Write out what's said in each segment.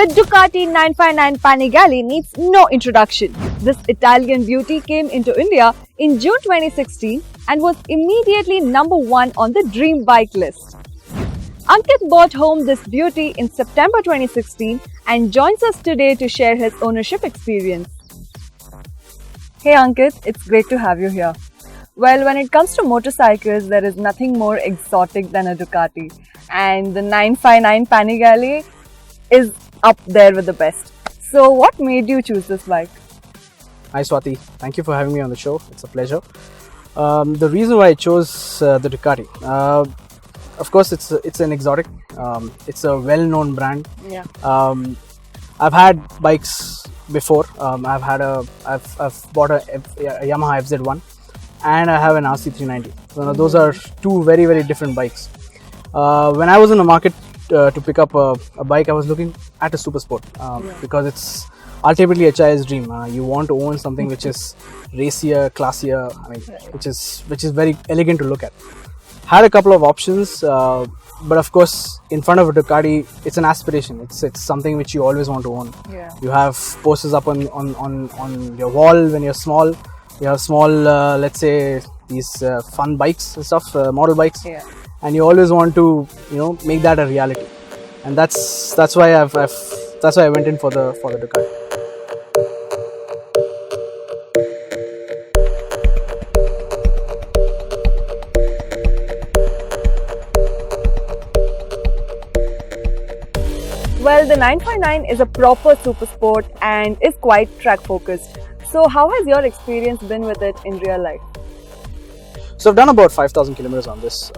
The Ducati 959 Panigale needs no introduction. This Italian beauty came into India in June 2016 and was immediately number 1 on the dream bike list. Ankit bought home this beauty in September 2016 and joins us today to share his ownership experience. Hey Ankit, it's great to have you here. Well, when it comes to motorcycles, there is nothing more exotic than a Ducati, and the 959 Panigale is up there with the best. So what made you choose this bike? Hi Swati, thank you for having me on the show. It's a pleasure. The reason why I chose the Ducati, of course, it's an exotic. It's a well-known brand. Yeah. I've had bikes before. I've bought a Yamaha FZ1, and I have an RC390. So those are two very, very different bikes. When I was in the market to pick up a bike, I was looking at a super sport because it's ultimately a child's dream. You want to own something which is racier, classier, which is very elegant to look at. Had a couple of options, but of course, in front of a Ducati, it's an aspiration. It's something which you always want to own. Yeah. You have posters up on your wall when you're small. You have small, let's say, these fun bikes and stuff, model bikes. Yeah. And you always want to, make that a reality, and that's why I went in for the Ducati. Well, the 959 is a proper super sport and is quite track focused. So how has your experience been with it in real life? So I've done about 5,000 kilometers on this.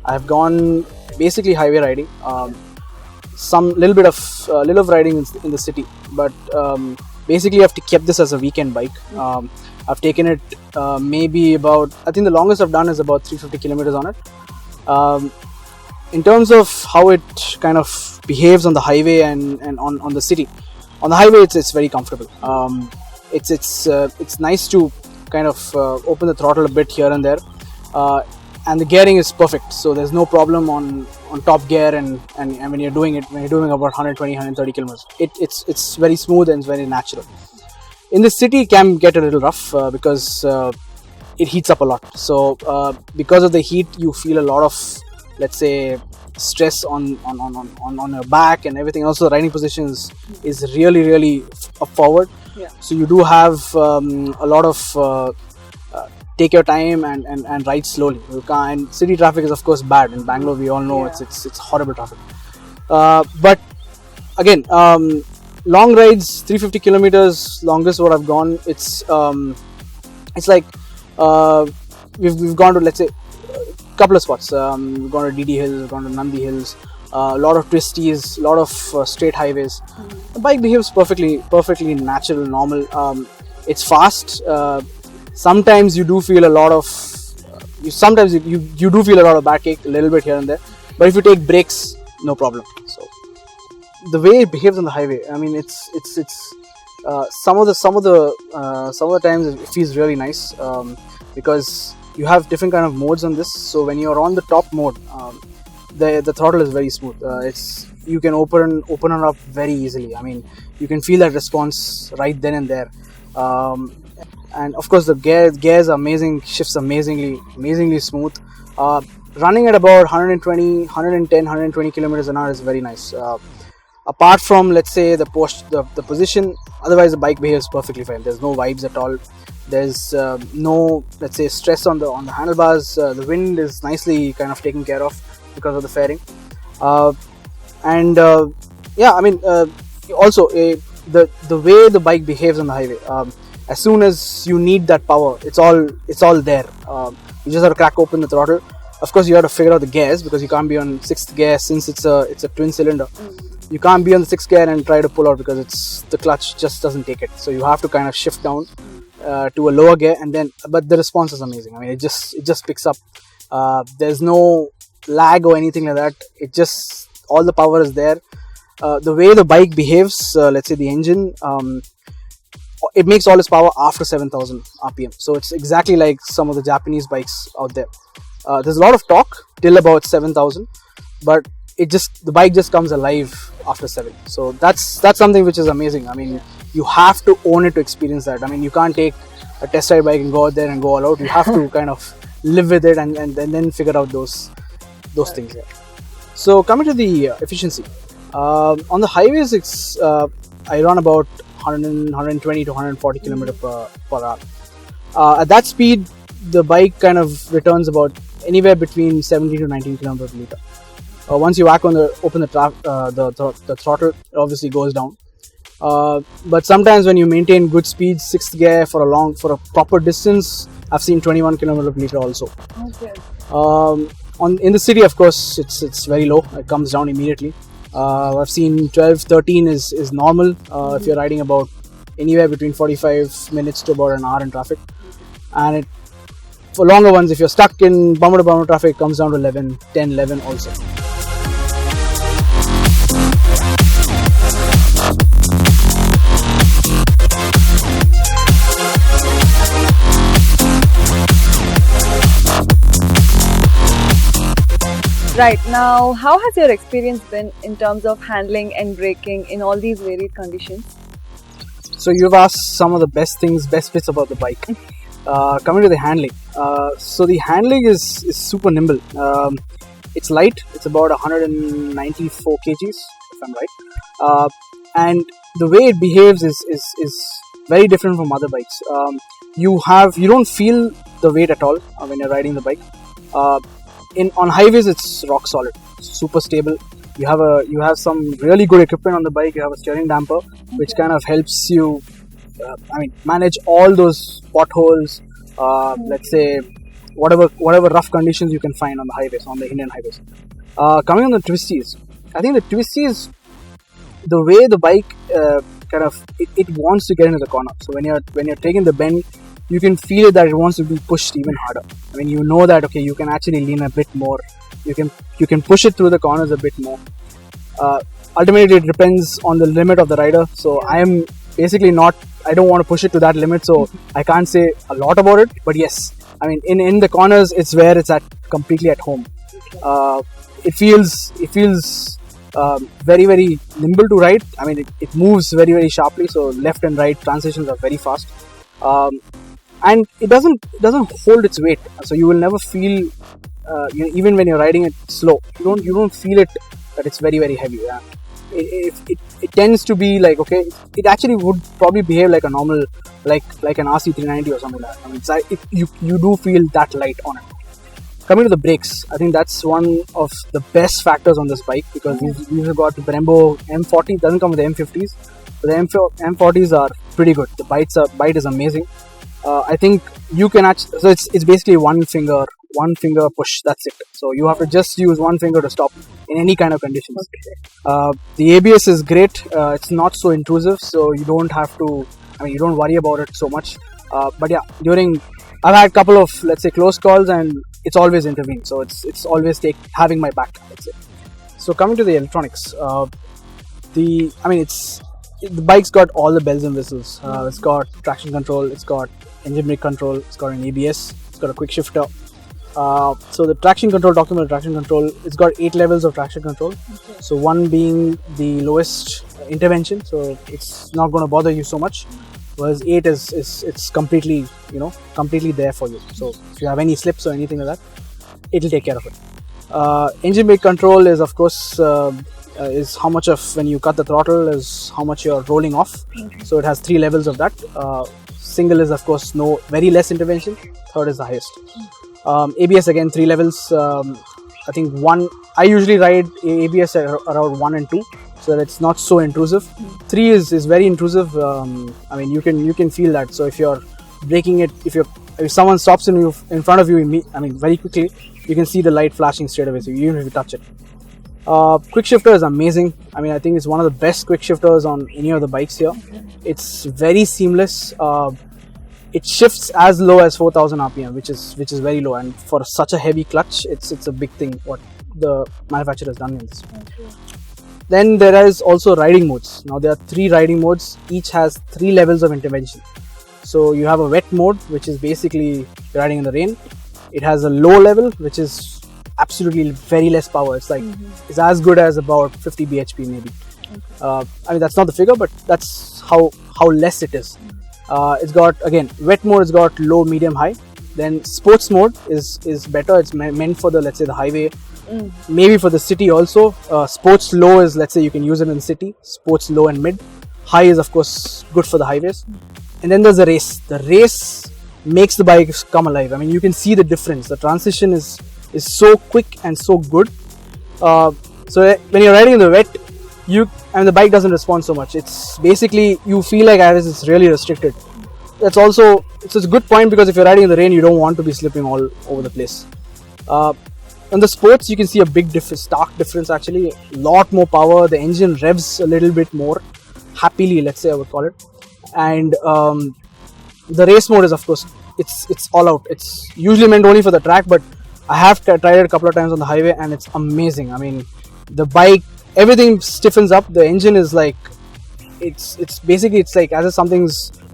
I've gone basically highway riding, some little bit of riding in the city, but basically I've kept this as a weekend bike. I've taken it maybe about, I think the longest I've done is about 350 kilometers on it. In terms of how it kind of behaves on the highway and on the city, on the highway it's very comfortable. It's nice to kind of open the throttle a bit here and there, and the gearing is perfect, so there's no problem on top gear and when you're doing about 120 130 kilometers, it's very smooth and it's very natural. In the city it can get a little rough because it heats up a lot, so because of the heat you feel a lot of, let's say, stress on your back and everything. Also the riding position is really up forward. Yeah. So you do have a lot of take your time and ride slowly. And city traffic is of course bad. In Bangalore we all know it's horrible traffic. But again, long rides, 350 kilometers, longest what I've gone. It's like we've gone to, let's say, a couple of spots. We've gone to DD Hills, we've gone to Nandi Hills. A lot of twisties, a lot of straight highways. The bike behaves perfectly natural, normal. It's fast. Sometimes you do feel a lot of you do feel a lot of backache, a little bit here and there. But if you take brakes, no problem. So the way it behaves on the highway, I mean, it's some of the times it feels really nice because you have different kind of modes on this. So when you're on the top mode, the throttle is very smooth. You can open it up very easily. I mean, you can feel that response right then and there. And of course the gears are amazing, shifts amazingly smooth. Running at about 110 kilometers an hour is very nice. Apart from, let's say, the position, otherwise the bike behaves perfectly fine. There's no vibes at all. There's no, let's say, stress on the handlebars. The wind is nicely kind of taken care of because of the fairing. Also the way the bike behaves on the highway, as soon as you need that power, it's all there. You just have to crack open the throttle. Of course you have to figure out the gears because you can't be on 6th gear since it's a twin cylinder. You can't be on the 6th gear and try to pull out because the clutch just doesn't take it. So you have to kind of shift down to a lower gear, but the response is amazing. I mean, it just picks up. There's no lag or anything like that. All the power is there. The way the bike behaves, let's say the engine, it makes all its power after 7,000 RPM. So it's exactly like some of the Japanese bikes out there. There's a lot of torque till about 7,000, but the bike just comes alive after 7. So that's something which is amazing. I mean, you have to own it to experience that. I mean, you can't take a test ride bike and go out there and go all out. You have to kind of live with it and then figure out those things. Yeah. So coming to the efficiency, on the highways, it's I run about 120 to 140 km per hour. At that speed, the bike kind of returns about anywhere between 17 to 19 km per liter. Once you open the throttle, it obviously goes down. But sometimes when you maintain good speed, 6th gear for a proper distance, I've seen 21 km per liter also. Okay. In the city, of course, it's very low. It comes down immediately. I've seen 12, 13 is normal if you're riding about anywhere between 45 minutes to about an hour in traffic. And for longer ones, if you're stuck in bumper to bumper traffic, it comes down to 11, 10, 11 also. Right, now how has your experience been in terms of handling and braking in all these varied conditions? So you've asked some of the best bits about the bike. Coming to the handling, so the handling is super nimble. It's light. It's about 194 kgs if I'm right, and the way it behaves is very different from other bikes. You don't feel the weight at all when you're riding the bike. On highways, it's rock solid, super stable. You have some really good equipment on the bike. You have a steering damper, which kind of helps you, manage all those potholes. Let's say whatever rough conditions you can find on the highways, on the Indian highways. Coming on the twisties, I think the twisties, the way the bike it wants to get into the corner. So when you're taking the bend, you can feel that it wants to be pushed even harder. I mean, you know that okay, you can actually lean a bit more. You can push it through the corners a bit more. Ultimately, it depends on the limit of the rider. So I am basically I don't want to push it to that limit. So I can't say a lot about it. But yes, I mean, in the corners, it's where it's completely at home. It feels very, very nimble to ride. I mean, it moves very, very sharply. So left and right transitions are very fast. And it doesn't hold its weight, so you will never feel even when you're riding it slow, you don't feel it that it's very, very heavy. Yeah. It tends to be like, okay, it actually would probably behave like a normal, like an RC390 or something like that. I mean, you do feel that light on it. Coming to the brakes, I think that's one of the best factors on this bike, because we've got the Brembo M40. It doesn't come with the M50s, but the M40s are pretty good. The bite is amazing. I think you can actually, so it's basically one finger push, that's it. So you have to just use one finger to stop in any kind of conditions. Okay. The ABS is great. It's not so intrusive, so you don't have to, you don't worry about it so much. But yeah, I've had a couple of, let's say, close calls, and it's always intervened. So it's always having my back, let's say. So coming to the electronics, the bike's got all the bells and whistles. It's got traction control, it's got engine brake control, it's got an ABS, it's got a quick shifter. So the traction control, talking about traction control, it's got 8 levels of traction control. Okay. So 1 being the lowest intervention, so it's not going to bother you so much. Whereas 8 it's completely there for you. So if you have any slips or anything like that, it'll take care of it. Engine brake control is, of course, is how much of when you cut the throttle is how much you're rolling off. Okay. So it has 3 levels of that. Single is, of course, very less intervention. Third is the highest. ABS, again, 3 levels. I think I usually ride ABS at around 1 and 2, so that it's not so intrusive. 3 is very intrusive. You can feel that. So if you're braking it, if someone stops in front of you, very quickly, you can see the light flashing straight away. So even if you touch it. Quick shifter is amazing. I think it's one of the best quick shifters on any of the bikes here. It's very seamless. It shifts as low as 4000 RPM, which is very low, and for such a heavy clutch, it's a big thing what the manufacturer has done in this. Okay. Then there is also riding modes. Now there are 3 riding modes. Each has 3 levels of intervention. So you have a wet mode, which is basically riding in the rain. It has a low level, which is absolutely very less power. It's like it's as good as about 50 bhp maybe. I mean, that's not the figure, but that's how less it is. It's got, again, wet mode, it's got low, medium, high. Then sports mode is better. It's meant for the, let's say, the highway, maybe for the city also. Sports low is, let's say, you can use it in the city. Sports low and mid. High is, of course, good for the highways. And then there's the race. The race makes the bike come alive. I mean, you can see the difference. The transition is so quick and so good. So when you're riding in the wet, the bike doesn't respond so much. It's basically, you feel like it's really restricted. That's also, it's a good point, because if you're riding in the rain, you don't want to be slipping all over the place. On the sports, you can see a big difference, stark difference actually. A lot more power. The engine revs a little bit more happily, let's say, I would call it. And the race mode is, of course, it's all out. It's usually meant only for the track, but I have tried it a couple of times on the highway, and it's amazing. I mean, the bike, everything stiffens up. The engine is like, it's basically, it's like as if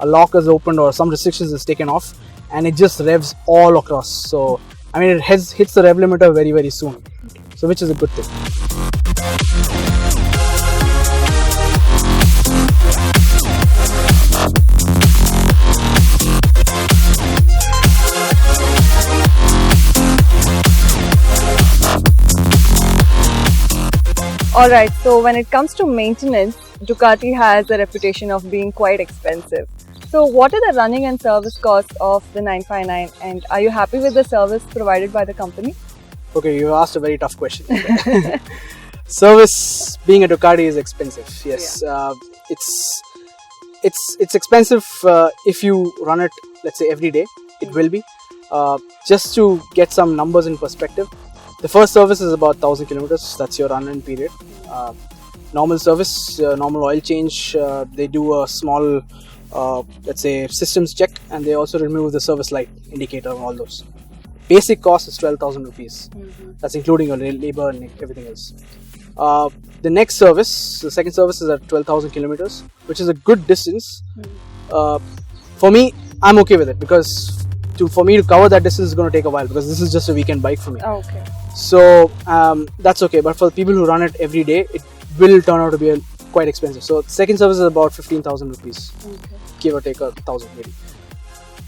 a lock is opened or some restrictions is taken off, and it just revs all across. So I mean, it hits the rev limiter very, very soon, so which is a good thing. Alright, so when it comes to maintenance, Ducati has a reputation of being quite expensive. So what are the running and service costs of the 959, and are you happy with the service provided by the company? Okay, you asked a very tough question. Service, being a Ducati, is expensive. Yes, yeah. It's expensive if you run it, let's say, every day. It will be. Just to get some numbers in perspective, the first service is about 1,000 kilometers. That's your run-in period. Normal service, normal oil change. They do a small, let's say, systems check, and they also remove the service light indicator and all those. Basic cost is 12,000 rupees. That's including your labor and everything else. The next service, the second service, is at 12,000 kilometers, which is a good distance. For me, I'm okay with it, because for me to cover that distance is going to take a while, because this is just a weekend bike for me. Oh, okay. So that's okay, but for the people who run it every day, it will turn out to be quite expensive. So the second service is about 15,000 rupees, give or take 1,000 maybe.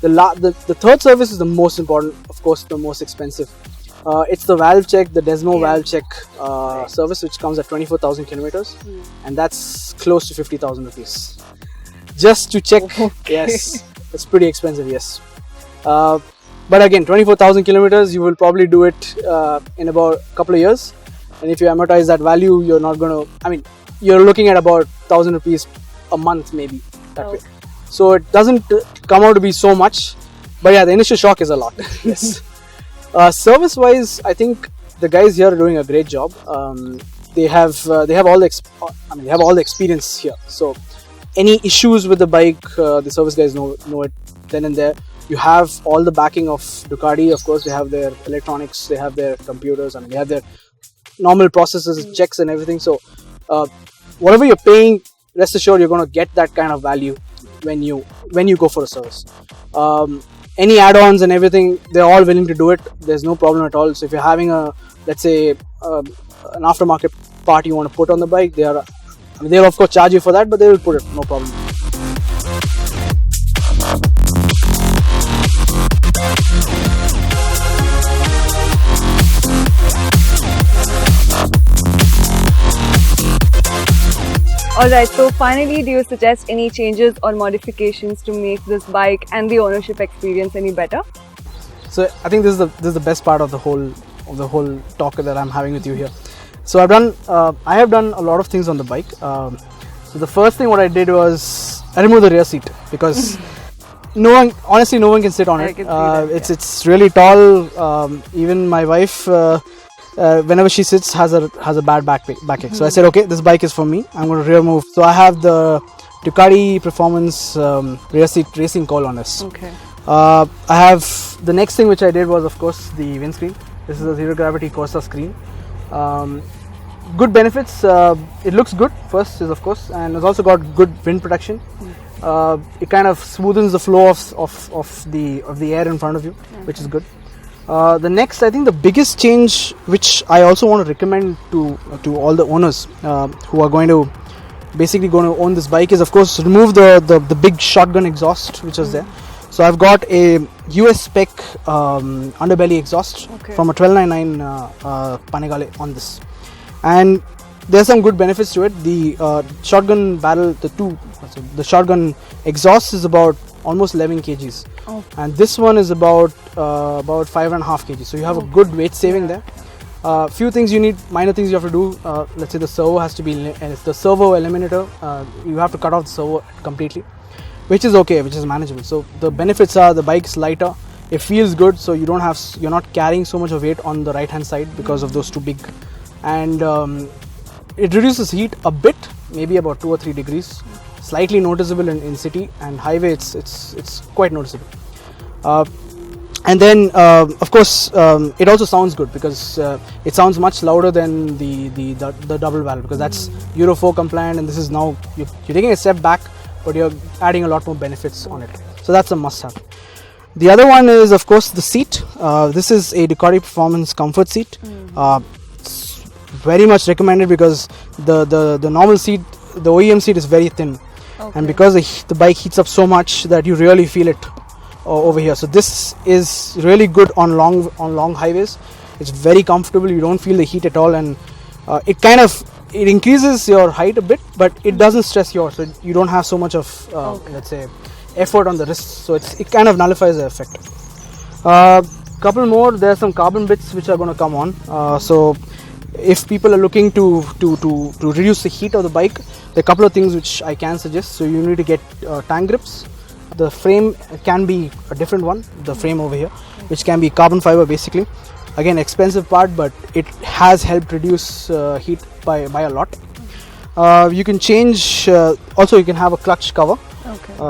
The third service is the most important, of course, the most expensive. It's the valve check, the Desmo valve check service, which comes at 24,000 kilometers, and that's close to 50,000 rupees. Just to check, yes, it's pretty expensive, yes. But again, 24,000 kilometers, you will probably do it in about a couple of years. And if you amortize that value, you're not going to, I mean, you're looking at about 1,000 rupees a month, maybe, that way. So it doesn't come out to be so much. But yeah, the initial shock is a lot. Yes. Service-wise, I think the guys here are doing a great job. They have all the experience here. So any issues with the bike, the service guys know it then and there. You have all the backing of Ducati. Of course, they have their electronics, they have their computers, and they have their normal processes, checks and everything. So whatever you're paying, rest assured you're going to get that kind of value when you go for a service. Any add-ons and everything, they're all willing to do it. There's no problem at all. So if you're having let's say an aftermarket part you want to put on the bike, they'll of course charge you for that, but they will put it, no problem. Alright, so finally, do you suggest any changes or modifications to make this bike and the ownership experience any better? So I think this is the best part of the whole talk that I'm having with you here. So I have done a lot of things on the bike. So the first thing what I did was I removed the rear seat, because no one can sit on it. It's really tall. Even my wife, whenever she sits, has a bad backache. So I said, okay, this bike is for me. I'm going to rear move. So I have the Ducati Performance rear seat racing coil on this. Okay. I have the next thing which I did was, of course, the windscreen. This is a zero gravity Corsa screen. Good benefits. It looks good. First is, of course, and it's also got good wind protection. It kind of smoothens the flow of the air in front of you, which is good. The next, I think the biggest change, which I also want to recommend to all the owners who are going to basically going to own this bike is, of course, remove the big shotgun exhaust which was there. So I've got a US spec underbelly exhaust from a 1299 Panigale on this, and there's some good benefits to it. The shotgun barrel, the shotgun exhaust is about almost 11 kgs, and this one is about 5.5 kgs. So you have a good weight saving there. Few things you need, minor things you have to do. Let's say the servo has to be, and it's the servo eliminator. You have to cut off the servo completely, which is okay, which is manageable. So the benefits are the bike's lighter, it feels good, so you're not carrying so much of weight on the right hand side because of those two big, and it reduces heat a bit, maybe about 2 or 3 degrees, slightly noticeable in city, and highway it's quite noticeable. And then of course it also sounds good because it sounds much louder than the double barrel, because that's Euro 4 compliant, and this is now you're taking a step back, but you're adding a lot more benefits on it. So that's a must have. The other one is, of course, the seat. This is a Ducati Performance Comfort seat. It's very much recommended because the normal seat, the OEM seat, is very thin, and because the bike heats up so much that you really feel it over here. So this is really good on long highways. It's very comfortable. You don't feel the heat at all, and it increases your height a bit, but it doesn't stress you out, so you don't have so much of let's say effort on the wrists, so it kind of nullifies the effect. Couple more, there are some carbon bits which are going to come on. So if people are looking to reduce the heat of the bike, there are a couple of things which I can suggest. So you need to get tank grips. The frame can be a different one, the frame over here, which can be carbon fiber basically. Again, expensive part, but it has helped reduce heat by a lot. You can change, also you can have a clutch cover.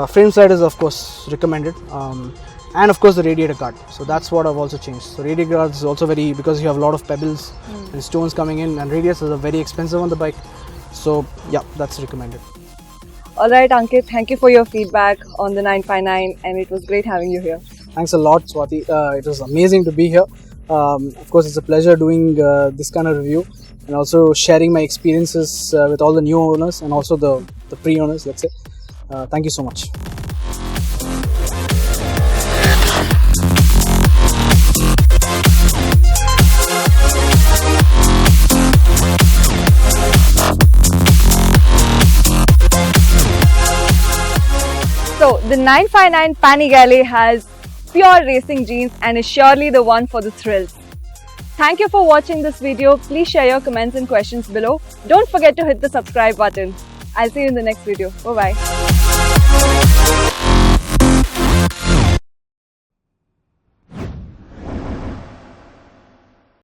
Frame side is of course recommended, and of course the radiator guard. So that's what I've also changed. So radiator guard is also because you have a lot of pebbles and stones coming in, and radiators are very expensive on the bike. So yeah, that's recommended. Alright Ankit, thank you for your feedback on the 959, and it was great having you here. Thanks a lot, Swati. It was amazing to be here. Of course, it's a pleasure doing this kind of review, and also sharing my experiences with all the new owners and also the pre-owners, let's say. Thank you so much. So the 959 Panigale has pure racing genes and is surely the one for the thrills. Thank you for watching this video. Please share your comments and questions below. Don't forget to hit the subscribe button. I'll see you in the next video. Bye-bye.